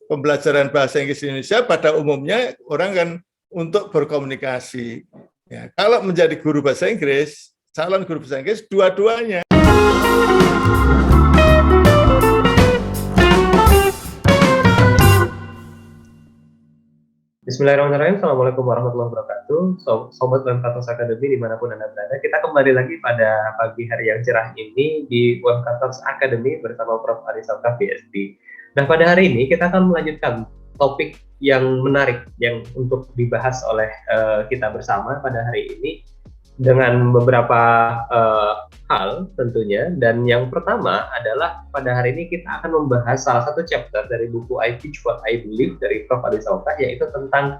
pembelajaran bahasa Inggris di Indonesia pada umumnya orang kan untuk berkomunikasi. Ya, kalau menjadi guru bahasa Inggris, calon guru bahasa Inggris dua-duanya. Bismillahirrahmanirrahim. Assalamualaikum warahmatullahi wabarakatuh. Sobat UMKTalks Academy dimanapun Anda berada. Kita kembali lagi pada pagi hari yang cerah ini di UMKTalks Academy bersama Prof. Ali Salka, PhD. Nah, pada hari ini kita akan melanjutkan topik yang menarik yang untuk dibahas oleh kita bersama pada hari ini dengan beberapa hal tentunya. Dan yang pertama adalah pada hari ini kita akan membahas salah satu chapter dari buku I Teach What I Believe dari Prof. Ali Salka, yaitu tentang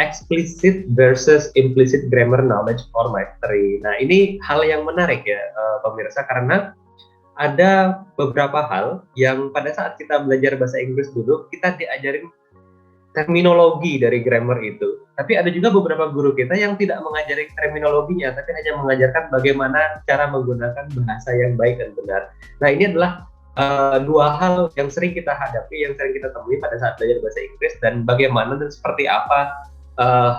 explicit versus implicit grammar knowledge or mastery. Nah, ini hal yang menarik ya pemirsa, karena ada beberapa hal yang pada saat kita belajar bahasa Inggris dulu kita diajarin terminologi dari grammar itu. Tapi ada juga beberapa guru kita yang tidak mengajari terminologinya, tapi hanya mengajarkan bagaimana cara menggunakan bahasa yang baik dan benar. Nah, ini adalah dua hal yang sering kita hadapi, yang sering kita temui pada saat belajar bahasa Inggris, dan bagaimana dan seperti apa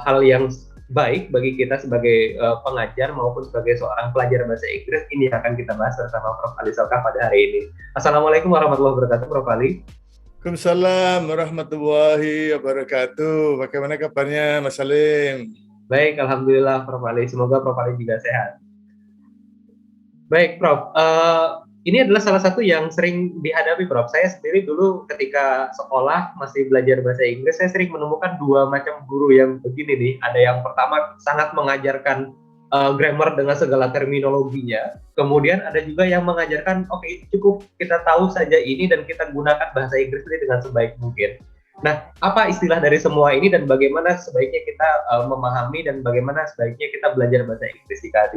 hal yang baik bagi kita sebagai pengajar maupun sebagai seorang pelajar bahasa Inggris. Ini akan kita bahas bersama Prof. Ali Salka pada hari ini. Assalamualaikum warahmatullahi wabarakatuh, Prof. Ali. Waalaikumsalam warahmatullahi wabarakatuh. Bagaimana kabarnya, Mas Salim? Baik, alhamdulillah, Prof. Ali. Semoga Prof. Ali juga sehat. Baik, Prof. Ini adalah salah satu yang sering dihadapi, Prof. Saya sendiri dulu ketika sekolah masih belajar bahasa Inggris, saya sering menemukan dua macam guru yang begini nih. Ada yang pertama sangat mengajarkan grammar dengan segala terminologinya. Kemudian ada juga yang mengajarkan, oke, cukup kita tahu saja ini dan kita gunakan bahasa Inggris ini dengan sebaik mungkin. Nah, apa istilah dari semua ini dan bagaimana sebaiknya kita memahami dan bagaimana sebaiknya kita belajar bahasa Inggris jika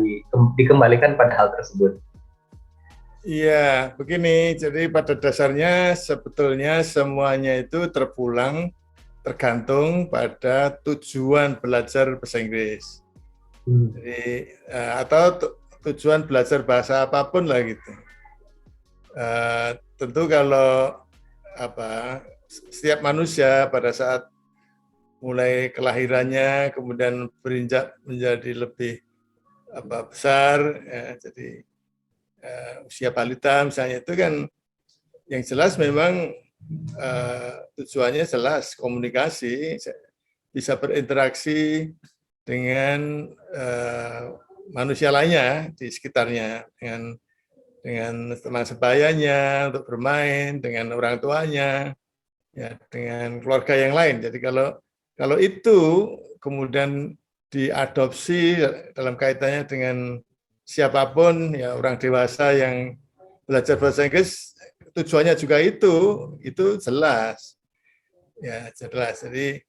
dikembalikan pada hal tersebut? Iya, begini. Jadi pada dasarnya sebetulnya semuanya itu tergantung pada tujuan belajar bahasa Inggris. Jadi atau tujuan belajar bahasa apapun lah gitu. Tentu kalau setiap manusia pada saat mulai kelahirannya kemudian berinjak menjadi lebih besar, ya, jadi usia balita misalnya, itu kan yang jelas memang tujuannya jelas komunikasi, bisa berinteraksi dengan manusia lainnya di sekitarnya, dengan teman sebayanya, untuk bermain dengan orang tuanya, ya, dengan keluarga yang lain. Jadi kalau itu kemudian diadopsi dalam kaitannya dengan siapapun, ya, orang dewasa yang belajar bahasa Inggris, tujuannya juga itu jelas, ya, jelas. Jadi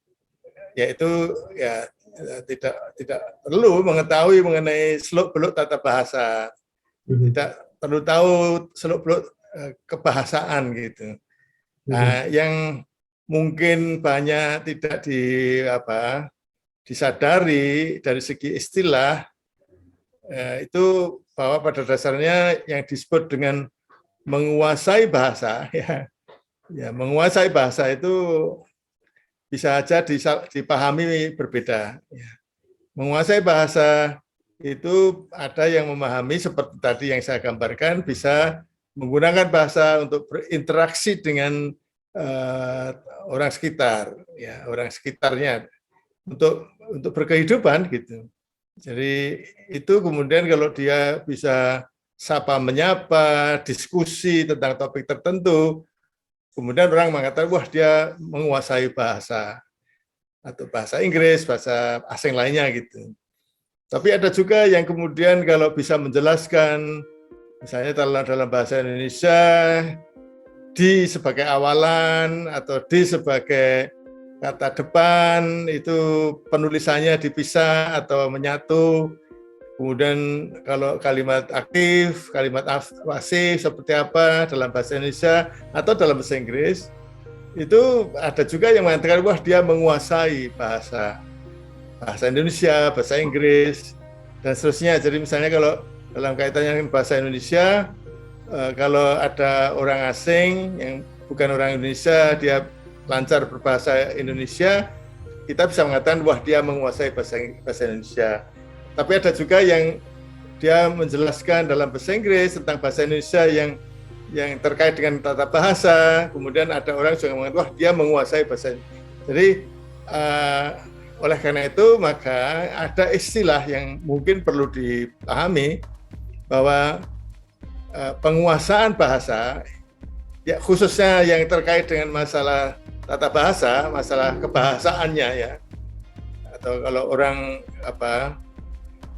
ya itu ya tidak perlu mengetahui mengenai seluk-beluk tata bahasa, tidak perlu tahu seluk-beluk kebahasaan gitu. Nah, yang mungkin banyak tidak disadari dari segi istilah, itu bahwa pada dasarnya yang disebut dengan menguasai bahasa, ya menguasai bahasa itu bisa saja dipahami berbeda. Menguasai bahasa itu ada yang memahami seperti tadi yang saya gambarkan, bisa menggunakan bahasa untuk berinteraksi dengan orang sekitar, ya, orang sekitarnya untuk berkehidupan gitu. Jadi itu kemudian kalau dia bisa sapa menyapa, diskusi tentang topik tertentu, kemudian orang mengatakan, wah, dia menguasai bahasa, atau bahasa Inggris, bahasa asing lainnya gitu. Tapi ada juga yang kemudian kalau bisa menjelaskan, misalnya dalam bahasa Indonesia, di sebagai awalan atau di sebagai kata depan, itu penulisannya dipisah atau menyatu. Kemudian kalau kalimat aktif, kalimat pasif seperti apa dalam bahasa Indonesia atau dalam bahasa Inggris, itu ada juga yang mengatakan, wah, dia menguasai bahasa Indonesia, bahasa Inggris, dan seterusnya. Jadi misalnya kalau dalam kaitannya dengan bahasa Indonesia, kalau ada orang asing yang bukan orang Indonesia, dia lancar berbahasa Indonesia, kita bisa mengatakan wah dia menguasai bahasa Indonesia. Tapi ada juga yang dia menjelaskan dalam bahasa Inggris tentang bahasa Indonesia yang terkait dengan tata bahasa. Kemudian ada orang juga mengatakan wah dia menguasai bahasa Indonesia. Jadi oleh karena itu maka ada istilah yang mungkin perlu dipahami bahwa penguasaan bahasa, ya khususnya yang terkait dengan masalah tata bahasa, masalah kebahasaannya ya, atau kalau orang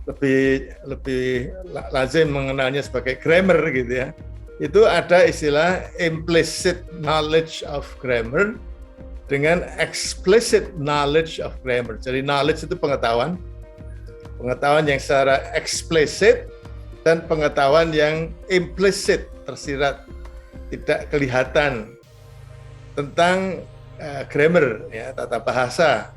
lebih lazim mengenalnya sebagai grammar gitu ya, itu ada istilah implicit knowledge of grammar dengan explicit knowledge of grammar. Jadi knowledge itu pengetahuan yang secara eksplisit dan pengetahuan yang implicit, tersirat, tidak kelihatan tentang grammar ya, tata bahasa.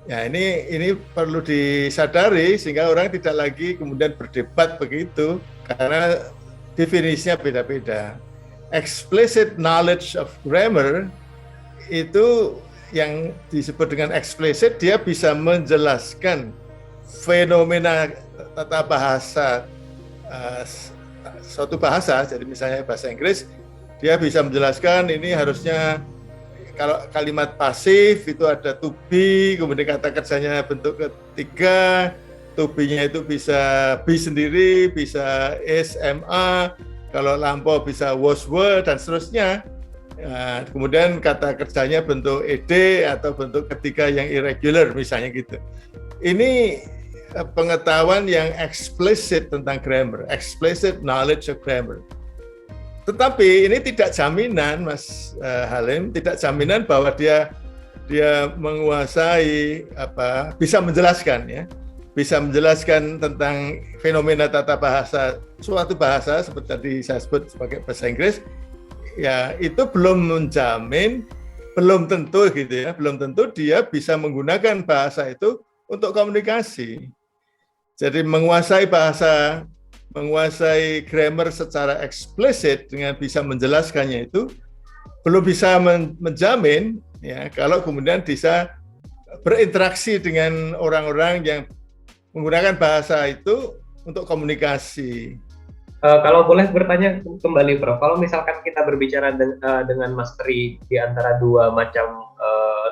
Ya ini perlu disadari sehingga orang tidak lagi kemudian berdebat begitu karena definisinya beda-beda. Explicit knowledge of grammar itu yang disebut dengan explicit, dia bisa menjelaskan fenomena tata bahasa suatu bahasa. Jadi misalnya bahasa Inggris, dia bisa menjelaskan ini harusnya kalau kalimat pasif itu ada to be, kemudian kata kerjanya bentuk ketiga, to be-nya itu bisa be sendiri, bisa is, ma, kalau lampau bisa was, were, dan seterusnya. Nah, kemudian kata kerjanya bentuk ed atau bentuk ketiga yang irregular misalnya gitu. Ini pengetahuan yang explicit tentang grammar, explicit knowledge of grammar. Tetapi ini tidak jaminan, Mas Halim, tidak jaminan bahwa dia menguasai bisa menjelaskan ya, bisa menjelaskan tentang fenomena tata bahasa suatu bahasa seperti tadi saya sebut sebagai bahasa Inggris. Ya itu belum menjamin, belum tentu gitu ya, belum tentu dia bisa menggunakan bahasa itu untuk komunikasi. Jadi menguasai bahasa, menguasai grammar secara eksplisit dengan bisa menjelaskannya itu belum bisa menjamin ya kalau kemudian bisa berinteraksi dengan orang-orang yang menggunakan bahasa itu untuk komunikasi. Kalau boleh bertanya kembali, Prof, kalau misalkan kita berbicara dengan mastery di antara dua macam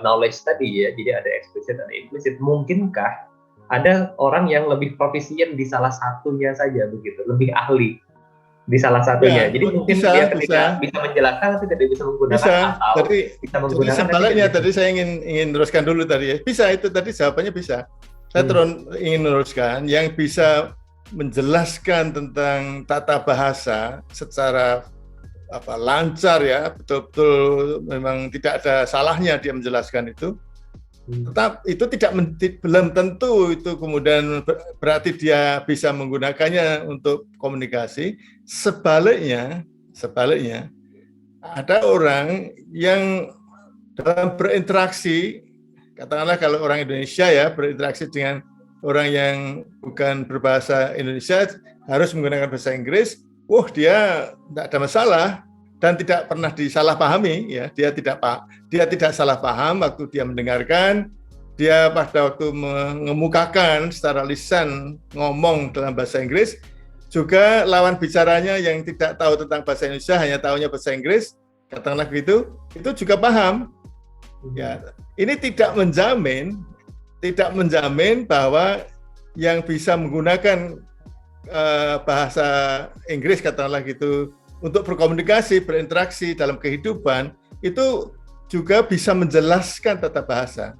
knowledge tadi ya, jadi ada explicit dan implicit, mungkinkah ada orang yang lebih proficient di salah satunya saja begitu, lebih ahli di salah satunya? Ya, jadi mungkin dia ketika bisa menjelaskan tapi tidak bisa menggunakan atau bisa menggunakan. Jadi sebaliknya tadi saya ingin teruskan dulu tadi ya. Bisa itu tadi jawabannya bisa. Saya ingin meneruskan yang bisa menjelaskan tentang tata bahasa secara lancar ya, betul-betul memang tidak ada salahnya dia menjelaskan itu. Tetap itu belum tentu itu kemudian berarti dia bisa menggunakannya untuk komunikasi. Sebaliknya ada orang yang dalam berinteraksi, katakanlah kalau orang Indonesia ya berinteraksi dengan orang yang bukan berbahasa Indonesia harus menggunakan bahasa Inggris, dia tidak ada masalah dan tidak pernah disalahpahami ya, dia tidak salah paham waktu dia mendengarkan, dia pada waktu mengemukakan secara lisan ngomong dalam bahasa Inggris, juga lawan bicaranya yang tidak tahu tentang bahasa Indonesia hanya tahunya bahasa Inggris, katakanlah begitu, itu juga paham. Ya, ini tidak menjamin bahwa yang bisa menggunakan bahasa Inggris katakanlah gitu untuk berkomunikasi, berinteraksi dalam kehidupan itu juga bisa menjelaskan tata bahasa.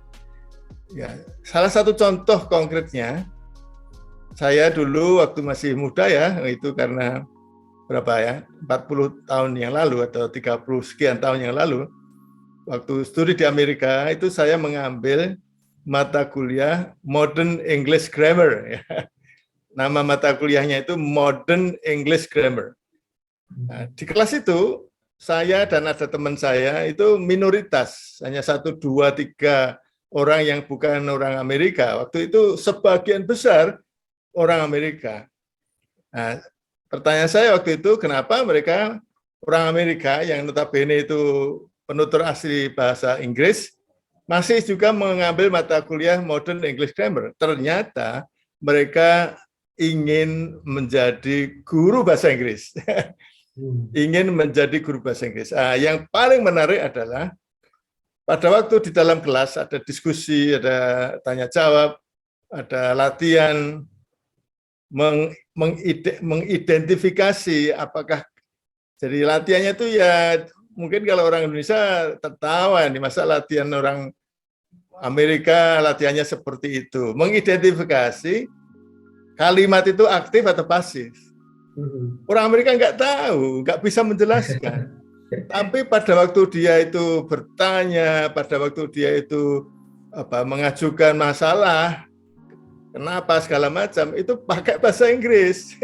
Ya, salah satu contoh konkretnya, saya dulu waktu masih muda ya, itu karena berapa ya, 40 tahun yang lalu atau 30 sekian tahun yang lalu, waktu studi di Amerika itu saya mengambil mata kuliah Modern English Grammar. Ya. Nama mata kuliahnya itu Modern English Grammar. Nah, di kelas itu saya dan ada teman saya itu minoritas, hanya 1, 2, 3 orang yang bukan orang Amerika. Waktu itu sebagian besar orang Amerika. Nah, pertanyaan saya waktu itu kenapa mereka orang Amerika yang notabene itu penutur asli bahasa Inggris, masih juga mengambil mata kuliah Modern English Grammar. Ternyata mereka ingin menjadi guru bahasa Inggris. Ingin menjadi guru bahasa Inggris. Yang paling menarik adalah pada waktu di dalam kelas ada diskusi, ada tanya jawab, ada latihan mengidentifikasi apakah, jadi latihannya itu ya mungkin kalau orang Indonesia tertawa nih, masa latihan orang Amerika latihannya seperti itu, mengidentifikasi kalimat itu aktif atau pasif. Orang Amerika nggak tahu, nggak bisa menjelaskan. Tapi pada waktu dia itu bertanya, pada waktu dia itu mengajukan masalah, kenapa segala macam, itu pakai bahasa Inggris.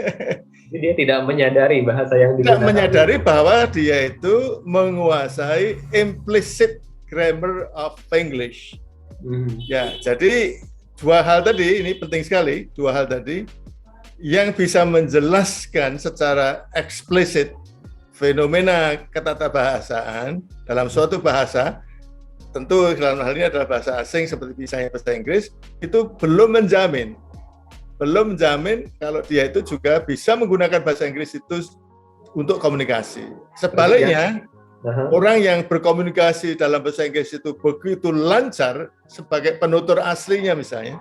Jadi dia tidak menyadari bahasa yang digunakan. Tidak menyadari bahwa dia itu menguasai implicit grammar of English. Ya, jadi dua hal tadi, ini penting sekali, dua hal tadi, yang bisa menjelaskan secara eksplisit fenomena ketatabahasaan dalam suatu bahasa, tentu dalam hal ini adalah bahasa asing seperti misalnya bahasa Inggris, itu belum menjamin kalau dia itu juga bisa menggunakan bahasa Inggris itu untuk komunikasi. Sebaliknya, orang yang berkomunikasi dalam bahasa Inggris itu begitu lancar sebagai penutur aslinya misalnya,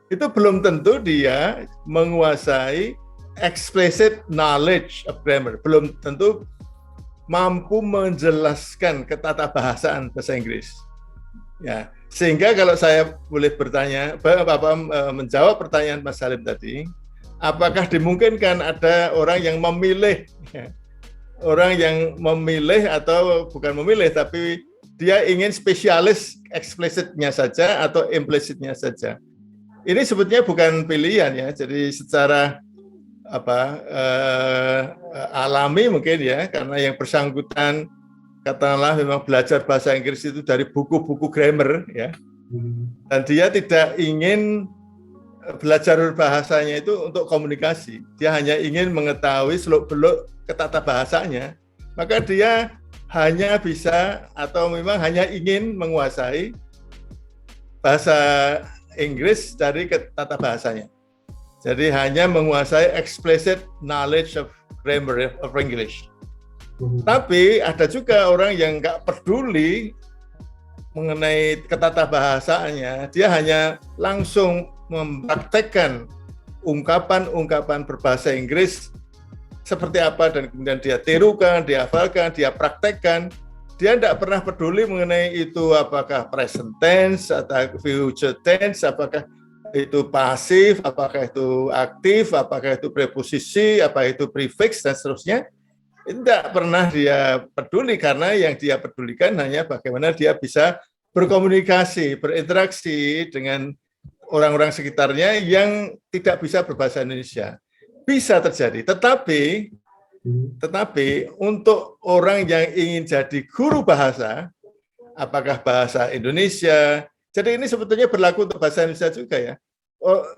itu belum tentu dia menguasai explicit knowledge of grammar, belum tentu mampu menjelaskan ketatabahasaan bahasa Inggris. Ya, sehingga kalau saya boleh bertanya, menjawab pertanyaan Mas Salim tadi, apakah dimungkinkan ada orang yang memilih, atau bukan memilih, tapi dia ingin spesialis eksplisitnya saja atau implisitnya saja. Ini sebetulnya bukan pilihan ya, jadi secara alami mungkin ya, karena yang bersangkutan katakanlah memang belajar bahasa Inggris itu dari buku-buku grammar ya, dan dia tidak ingin belajar bahasanya itu untuk komunikasi, dia hanya ingin mengetahui seluk-beluk ketatabahasanya, maka dia hanya bisa atau memang hanya ingin menguasai bahasa Inggris dari ketatabahasanya. Jadi hanya menguasai explicit knowledge of grammar of English. Tapi ada juga orang yang nggak peduli mengenai ketatabahasaannya, dia hanya langsung mempraktekkan ungkapan-ungkapan berbahasa Inggris seperti apa dan kemudian dia tirukan, dia hafalkan, dia praktekkan. Dia tidak pernah peduli mengenai itu apakah present tense atau future tense, apakah itu pasif, apakah itu aktif, apakah itu preposisi, apa itu prefix dan seterusnya. Tidak pernah dia peduli, karena yang dia pedulikan hanya bagaimana dia bisa berkomunikasi, berinteraksi dengan orang-orang sekitarnya yang tidak bisa berbahasa Indonesia. Bisa terjadi, tetapi untuk orang yang ingin jadi guru bahasa, apakah bahasa Indonesia, jadi ini sebetulnya berlaku untuk bahasa Indonesia juga ya.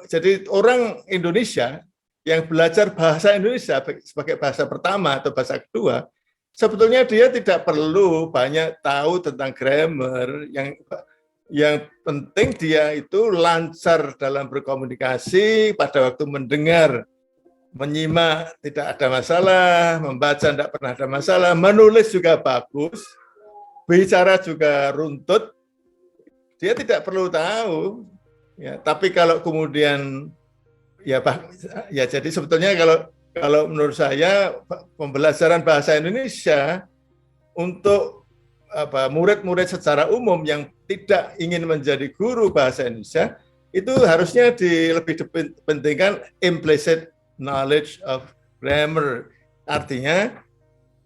Jadi orang Indonesia yang belajar bahasa Indonesia sebagai bahasa pertama atau bahasa kedua, sebetulnya dia tidak perlu banyak tahu tentang grammar, yang penting dia itu lancar dalam berkomunikasi, pada waktu mendengar, menyimak tidak ada masalah, membaca tidak pernah ada masalah, menulis juga bagus, bicara juga runtut, dia tidak perlu tahu. Ya, tapi kalau kemudian ya jadi sebetulnya kalau menurut saya pembelajaran bahasa Indonesia untuk murid-murid secara umum yang tidak ingin menjadi guru bahasa Indonesia itu harusnya lebih dipentingkan implicit knowledge of grammar. Artinya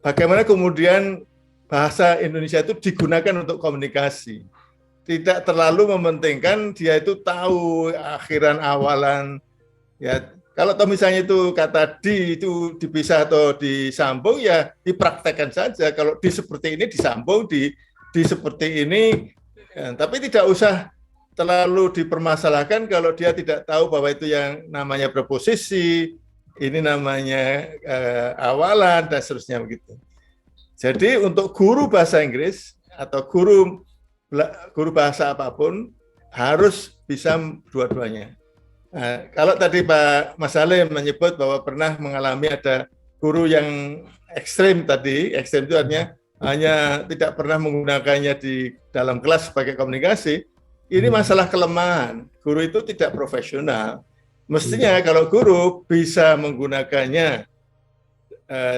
bagaimana kemudian bahasa Indonesia itu digunakan untuk komunikasi. Tidak terlalu mementingkan dia itu tahu akhiran awalan. Ya, kalau misalnya itu kata di itu dipisah atau disambung, ya dipraktekkan saja. Kalau di seperti ini disambung, di seperti ini, ya, tapi tidak usah terlalu dipermasalahkan kalau dia tidak tahu bahwa itu yang namanya preposisi, ini namanya awalan dan seterusnya begitu. Jadi untuk guru bahasa Inggris atau guru bahasa apapun harus bisa dua-duanya. Nah, kalau tadi Pak Mas Salim menyebut bahwa pernah mengalami ada guru yang ekstrim tadi, ekstrim itu artinya hanya tidak pernah menggunakannya di dalam kelas sebagai komunikasi, ini masalah kelemahan. Guru itu tidak profesional. Mestinya kalau guru bisa menggunakannya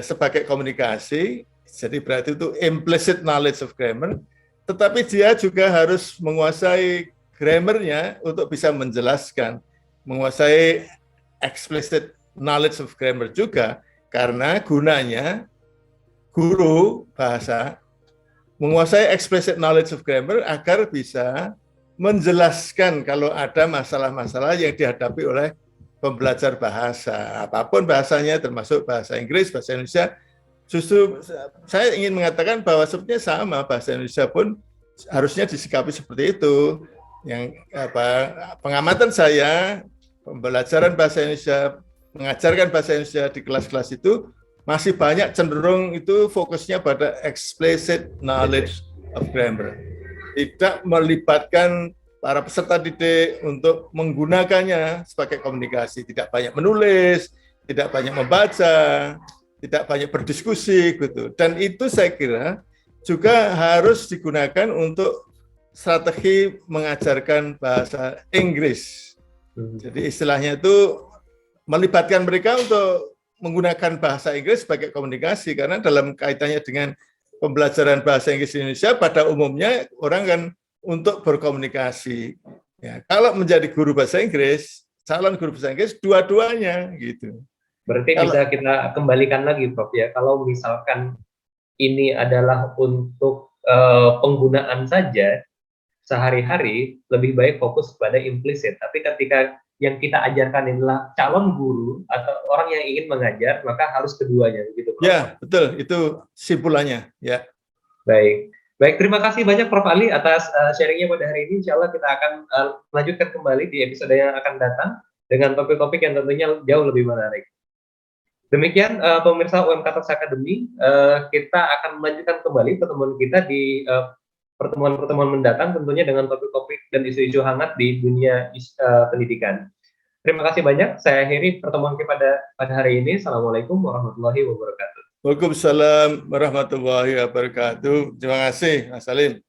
sebagai komunikasi, jadi berarti itu implicit knowledge of grammar, tetapi dia juga harus menguasai grammarnya untuk bisa menjelaskan, menguasai explicit knowledge of grammar juga, karena gunanya guru bahasa menguasai explicit knowledge of grammar agar bisa menjelaskan kalau ada masalah-masalah yang dihadapi oleh pembelajar bahasa, apapun bahasanya, termasuk bahasa Inggris, bahasa Indonesia. Justru saya ingin mengatakan bahwa sebenarnya sama, bahasa Indonesia pun harusnya disikapi seperti itu. Yang pengamatan saya, pembelajaran bahasa Indonesia, mengajarkan bahasa Indonesia di kelas-kelas itu masih banyak cenderung itu fokusnya pada explicit knowledge of grammar. Tidak melibatkan para peserta didik untuk menggunakannya sebagai komunikasi, tidak banyak menulis, tidak banyak membaca, tidak banyak berdiskusi gitu. Dan itu saya kira juga harus digunakan untuk strategi mengajarkan bahasa Inggris. Jadi istilahnya itu melibatkan mereka untuk menggunakan bahasa Inggris sebagai komunikasi, karena dalam kaitannya dengan pembelajaran bahasa Inggris di Indonesia pada umumnya orang kan untuk berkomunikasi. Ya, kalau menjadi guru bahasa Inggris, calon guru bahasa Inggris dua-duanya gitu. Berarti bisa kita kembalikan lagi, Prof, ya. Kalau misalkan ini adalah untuk penggunaan saja sehari-hari, lebih baik fokus pada implisit. Tapi ketika yang kita ajarkan adalah calon guru atau orang yang ingin mengajar, maka harus keduanya, begitu, Prof. Ya, betul. Itu simpulannya. Ya. Baik, terima kasih banyak Prof. Ali atas sharingnya pada hari ini. Insya Allah kita akan melanjutkan kembali di episode yang akan datang dengan topik-topik yang tentunya jauh lebih menarik. Demikian pemirsa UMK Talks Academy, kita akan melanjutkan kembali pertemuan kita di pertemuan-pertemuan mendatang, tentunya dengan topik-topik dan isu-isu hangat di dunia pendidikan. Terima kasih banyak. Saya akhiri pertemuan kita pada hari ini. Assalamualaikum warahmatullahi wabarakatuh. Waalaikumsalam warahmatullahi wabarakatuh. Terima kasih, Mas Salim.